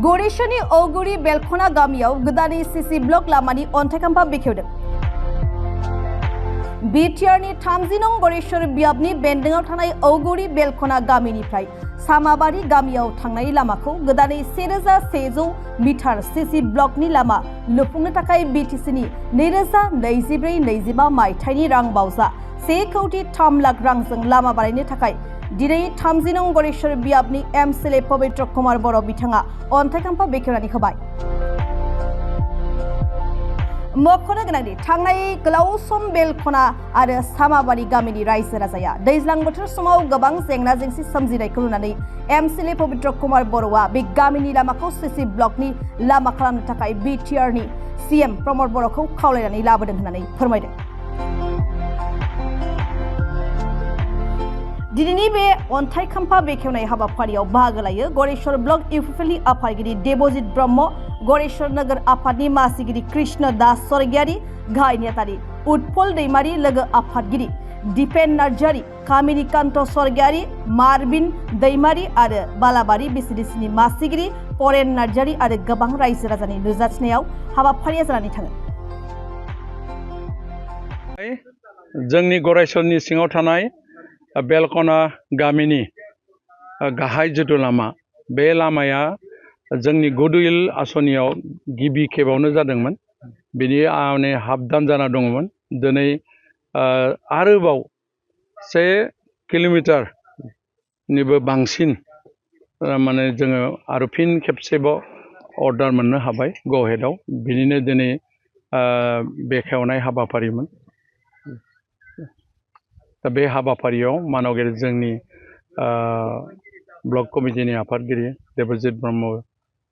गौरीशनि औगुरी बेलखना गामियाव गोदानै CC block लामानि अन्थाइखाम्फा बेखेवदों। बिटिआरनि 30 नं गौरीश्वर बियाबनि बेन्दोंआव थानाय औगुरी बेलखना गामिनिफ्राय सामाबारि गामियाव थांनाय लामाखौ गोदानै 1100 मिटार सीसी ब्लकनि लामा लुफुंनो थाखाय बिटिसिनि 2024-25 मायथाइनि रां बावजा 1.3 लाख रांजों लामा बानायनो थाखाय दिनै 30 नं गौरीश्वर बियाबनि एमएलए पवित्र कुमार बर' बिथाङा अन्थाइखाम्फा बेखेवनानै होबाय। मख'नो गोनांदि थांनाय गोलाव सम बेलखना आरो सामाबारि गामिनि रायजो राजाया दैज्लां बोथोर समाव गोबां जेंना जेंसि सोमजिनायखौ नुनानै एमएलए पवित्र कुमार बर'आ बे गामिनि लामाखौ सीसी ब्लकनि लामा खालामनो थाखाय बिटिआरनि सीएम प्रमद बर'खौ खावलायनानै लाबोदों होननानै फोरमायदों। दिनैनि बे अन्थाइखाम्फा बेखेवनाय हाबाफारियाव बाहागो लायो गौरीश्वर ब्लक इउपिपिएलनि आफादगिरि देबजित ब्रह्म, गौरीश्वर नोगोर आफादनि मासिगिरि कृष्ण दास स्वर्गियारि, गाहाय नेतारि उत्पल दैमारि, लोगो आफादगिरि दीपेन नार्जारि, कामिनी कान्त स्वर्गियारि, मार्बिन दैमारि आरो बालाबारि बिसिडिसिनि मासिगिरि परेन नार्जारि आरो गोबां रायजो राजानि नुजाथिनायाव हाबाफारिया जानानै थाङो। जोंनि गौरायसरनि सिङाव थानाय बेलखना गामिनि गाहाय जिथु लामा, बे लामाया जोंनि गुडउइल आसनियाव गिबि खेबावनो जादोंमोन। बिनि हाबदान जाना दङमोन। दिनै आरोबाव 1 किल'मिटारनिबो बांसिन माने जोङो आरो फिन खेबसेबाव अर्डार मोननो हाबाय गहेदाव। बिनिनो दिनै बेखेवनाय हाबाफारिमोन। दा बे हाबाफारियाव मानगेर जोंनि ब्लक कमिटिनि आफादगिरि देबजित ब्रह्म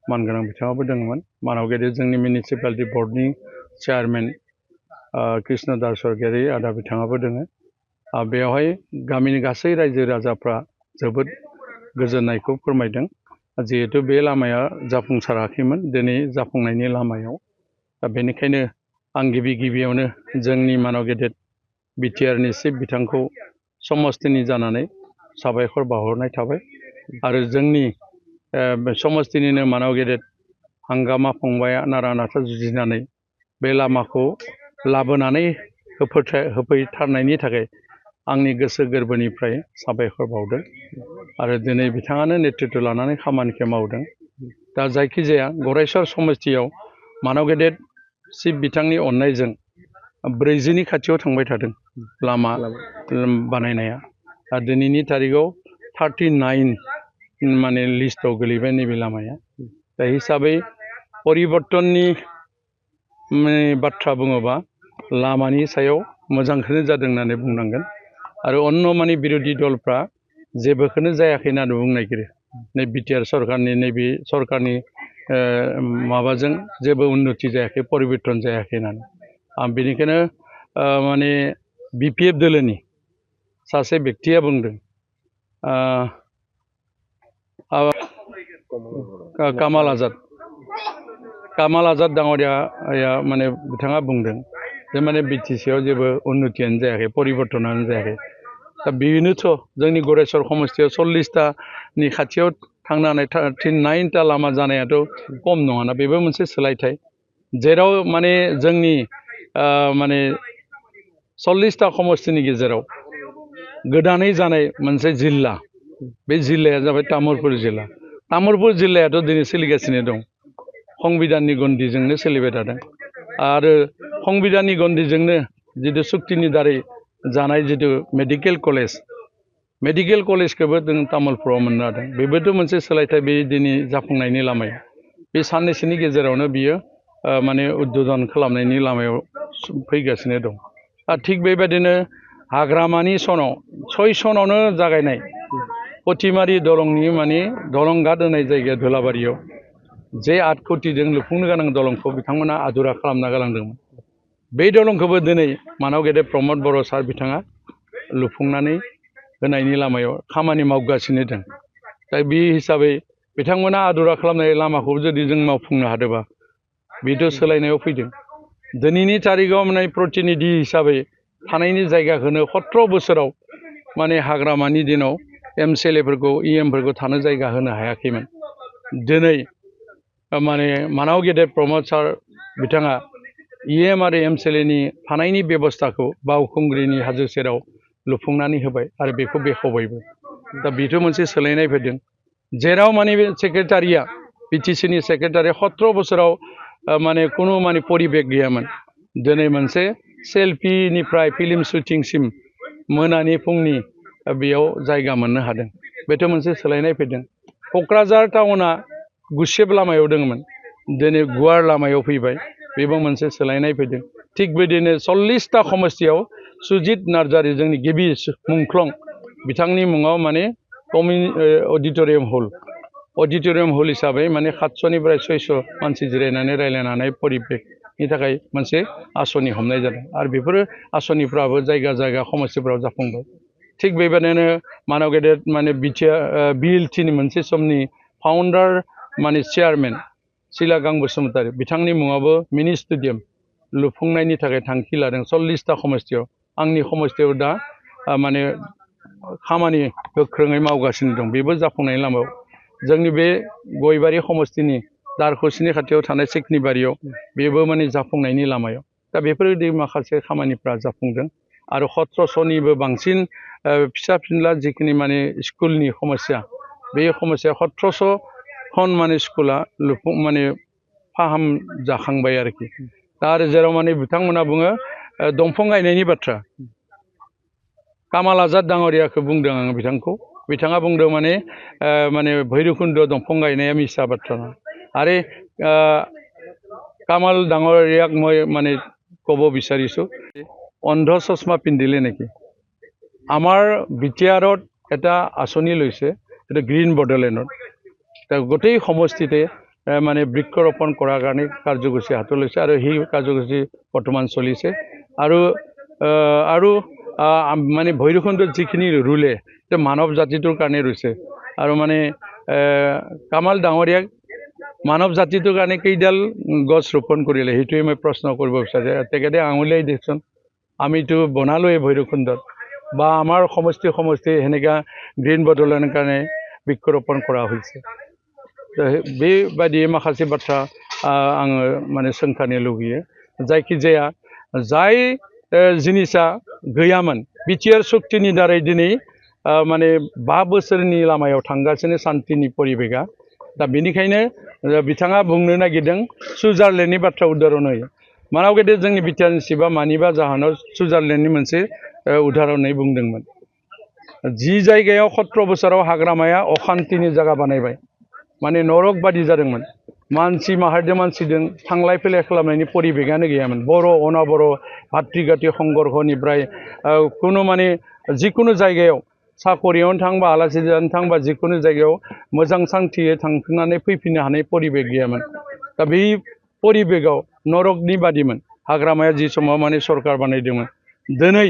मानगोनां बिथाङाबो दंमोन। मानगेर जोंनि मिउनिसिपालिटि बर्डनि चेयारमेन कृष्ण दास स्वर्गियारि आदा बिथाङाबो दोङो। बेवहाय गामिनि गासै रायजो राजाफ्रा जोबोद गोजोननायखौ फोरमायदों। जिहेतु बे लामाया जाफुंसाराखैमोन, दिनै जाफुंनायनि लामायाव। दा बेनिखायनो आं गिबियावनो जोंनि मानगेर बिटिआरनि चिफ बिथांखौ समस्तिनि जानानै साबायखर बावहरनाय थाबाय आरो जोंनि समस्तिनिनो मानगेर हांगामा फंबाया नारा नाथा जुजिनानै बे लामाखौ लाबोनानै होफैथारनायनि थाखाय आंनि गोसो गोरबोनिफ्राय साबायखर बावदों आरो दिनै बिथाङानो नेतृत्व लानानै खामानिखौ मावदों। दा जायखिजाया गौरायसर समस्तियाव मानगेर चिफ बिथांनि अननायजों 40नि खाथियाव थांबाय थादों लामा बानायनाया। दिनैनि तारिखआव 39 माने लिस्टआव गोलैबाय नैबे लामाया। दा हिसाबै परिबर्तननि बाथ्रा बुङोबा लामानि सायाव मोजांखौनो जादों होननानै बुंनांगोन आरो अन्य माने बिरोधी दलफ्रा जेबोखौनो जायाखै होननानै बुंनो नागिरो। नै बिटिआर सरकारनि नैबे सरकारनि माबाजों जेबो उन्नति जायाखै, परिबर्तन जायाखै होननानै। आं बेनिखायनो माने बिपिएफ दोलोनि सासे बेक्तिया बुंदों कामाल आजाद दाङरिया माने बिथाङा बुंदों जे माने बिटिसिआव जेबो उन्नतियानो जायाखै, परिबर्तनानो जायाखै। दा बेनोथ' जोंनि गौरायसर समस्तियाव 40तानि खाथियाव थांनानै 39ता लामा जानायाथ' खम नङाना। बेबो मोनसे सोलायथाय, जेराव माने जोंनि माने 40ता समस्तिनि गेजेराव गोदानै जानाय मोनसे जिल्ला, बे जिल्लाया जाबाय तामुलपुर जिल्ला। तामुलपुर जिल्लायाथ' दिनै सोलिगासिनो दं, संबिधाननि गन्दिजोंनो सोलिबाय थादों आरो संबिधाननि गन्दिजोंनो जितु सुक्तिनि दारै जानाय जितु मेडिकेल कलेजखौबो जों तामुलपुराव मोननो हादों। बेबोथ' मोनसे सोलायथाय। बे दिनै जाफुंनायनि लामाया बे साननैसोनि गेजेरावनो बियो माने उद्बोधन खालामनायनि लामायाव फैगासिनो दं। थिग बेबायदिनो हाग्रामानि 6 सनावनो जागायनाय पथिमारि दलंनि माने दलं घाट होनाय जायगाया धुलाबारियाव जे 8 कोटिजों लुफुंनो गोनां दलंखौ बिथांमोना आदुरा खालामना गालांदोंमोन। बे दलंखौबो दिनै मानगेर प्रमद बर' सार बिथाङा लुफुंनानै होनायनि लामायाव खामानि मावगासिनो दं। दा बे हिसाबै बिथांमोना आदुरा खालामनाय लामाखौ जुदि जों मावफुंनो हादोंबा बेथ' सोलायनायाव फैदों। दिनैनि तारिखआव माने प्रतिनिधि हिसाबै थानायनि जायगाखौनो 17 बोसोराव माने हाग्रामानि दिनाव एमएलएफोरखौ इएमफोरखौ थानो जायगा होनो हायाखैमोन। दिनै माने मानाव गेदेर प्रमद सार बिथाङा इएम आरो एमसिएलएनि थानायनि बेबस्थाखौ बावखुंग्रिनि हाजो सेराव लुफुंनानै होबाय आरो बेखौ बेखेवबायबो दा बेथ' मोनसे सोलायनाय फैदों जेराव माने बे सेक्रेटारिया बिटिसिनि सेक्रेटारिया 17 बोसोराव माने खुनु माने परिबेक गैयामोन दिनै मोनसे सेल्फिनिफ्राय फिल्म शुटिंसिम मोनानि फुंनि बेयाव जायगा मोननो हादों बेथ' मोनसे सोलायनाय फैदों क'क्राझार टाउना गुसेब लामायाव दङमोन दिनै गुवार लामायाव फैबाय बेबो मोनसे सोलायनाय फैदों थिग बिदिनो 40टा समस्तियाव सुजित नार्जारि जोंनि गिबि मुंख्लं बिथांनि मुङाव माने अडिट'रियाम हल हिसाबै माने 700निफ्राय 600 मानसि जिरायनानै रायज्लायनो हानाय परिबेकनि थाखाय मोनसे आसनि हमनाय जादों आरो बेफोर आसनिफ्राबो जायगा जायगा समस्तिफोराव जाफुंबाय थिग बेबायदिनो मानाव गेदेर माने बिएलटिनि मोनसे समनि फाउन्डार माने चेयारमेन सिलागां बसुमतारी बिथांनि मुङावबो मिनि स्टेडियाम लुफुंनायनि थाखाय थांखि लादों 40टा समस्तियाव आंनि समस्तियाव दा माने खामानि गोख्रोङै मावगासिनो दं बेबो जाफुंनायनि लामायाव जोंनि बे गयबारि समस्तिनि दारखुसिनि खाथियाव थानाय सिकनिबारियाव बेबो माने जाफुंनायनि लामायाव दा बेफोरबायदि माखासे खामानिफ्रा जाफुंदों आरो 1700निबो बांसिन फिसा फिनला जिखिनि माने स्कुलनि समस्या बे समस्या 1700 खन माने स्कुला माने फाहाम जाखांबाय आरोखि दा आरो जेराव माने बिथांमोना बुङो दंफां गायनायनि बाथ्रा कामाल आजाद डाङरियाखौ बुंदों आं बिथाङा बुंदों माने भैरबकुन्द दंफां गायनाया मिसा बाथ्रा आरो कामाल डाङरियाक মই মানে ক'ব বিচাৰিছোঁ অন্ধ চশমা পিন্ধিলে নেকি আমাৰ বিটিআৰত এটা আঁচনি লৈছে এটা গ্ৰীণ বডলেণ্ডত গোটেই সমষ্টিতে মানে বৃক্ষৰোপণ কৰাৰ কাৰণে কাৰ্যসূচী হাতত লৈছে আৰু সেই কাৰ্যসূচী বৰ্তমান চলিছে আৰু মানে ভৈৰৱকুণ্ডত যিখিনি ৰুলে মানৱ জাতিটোৰ কাৰণে ৰুইছে আৰু মানে কামাল ডাঙৰীয়াক মানৱ জাতিটোৰ কাৰণে কেইডাল গছ ৰোপণ কৰিলে সেইটোৱে মই প্ৰশ্ন কৰিব বিচাৰে তেখেতে আঙুলিয়াই দিয়কচোন আমিতো বনালোৱে ভৈৰৱকুণ্ডত বা আমাৰ সমষ্টি সেনেকা গ্ৰীণ বডলেণ্ডৰ কাৰণে বৃক্ষৰোপণ কৰা হৈছে बेबायदि माखासे बाथ्रा आङो माने सोंखानो लुगैयो जायखिजाया जाय जिनिसा गैयामोन बिटिआर शक्तिनि दारै दिनै माने 5 बोसोरनि लामायाव थांगासिनो शान्तिनि परिबेगा दा बेनिखायनो बिथाङा बुंनो नागिरदों सुइजारलेण्डनि बाथ्रा उदाहरन होयो मानाव गेदेर जोंनि बिटिआरनि सिबा मानिबा जाहोनाव सुइजारलेण्डनि मोनसे उदाहरनै बुंदोंमोन जि जायगायाव 17 बोसोराव हाग्रामाया अखान्तिनि जायगा बानायबाय माने नरक बादि जादोंमोन मानसि माहारिजों मानसिजों थांलाय फैलाय खालामनायनि परिबेगानो गैयामोन बर' अनाबर' भातृ-गाति संघर्षनिफ्राय कुनु माने जिकुनु जायगायाव साकरियावनो थां बा आलासि जानो थां बा जिकुनु जायगायाव मोजां शान्तियै थांफिननानै फैफिननो हानाय परिबेग गैयामोन दा बे परिबेगाव नरकनि बादिमोन हाग्रामाया जि समाव माने सरकार बानायदोंमोन दिनै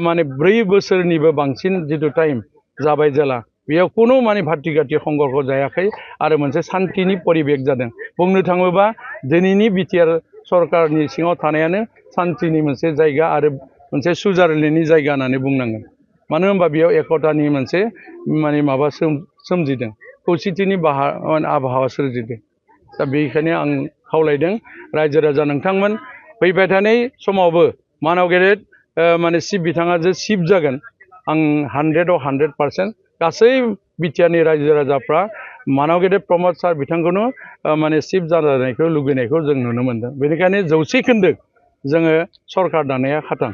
माने 4 बोसोरनिबो बांसिन जितु टाइम जाबाय जेला बेयाव कुनु माने भातृ-गाति संघर्ष जायाखै आरो मोनसे शान्तिनि परिबेग जादों बुंनो थाङोबा दिनैनि बिटिआर सरकारनि सिङाव थानायानो शान्तिनि मोनसे जायगा आरो मोनसे सुइजारलेण्डनि जायगा होननानै बुंनांगोन मानो होनबा बेयाव एकतानि मोनसे माने माबा सोमजिदों खौसेथिनि आबहावा सोरजिदों दा बेनिखायनो आं खावलायदों रायजो राजा नोंथांमोन फैबाय थानाय समावबो मानाव गेदेर माने चिफ बिथाङा जे चिफ जागोन आं 100आव 100% गासै बिटिआरनि रायजो राजाफ्रा मानाव गेदेर प्रमद सार बिथांखौनो माने चिफ जानायखौ लुगैनायखौ जों नुनो मोनदों बेनिखायनो 100 खोन्दो जोङो सरकार दानाया खाथां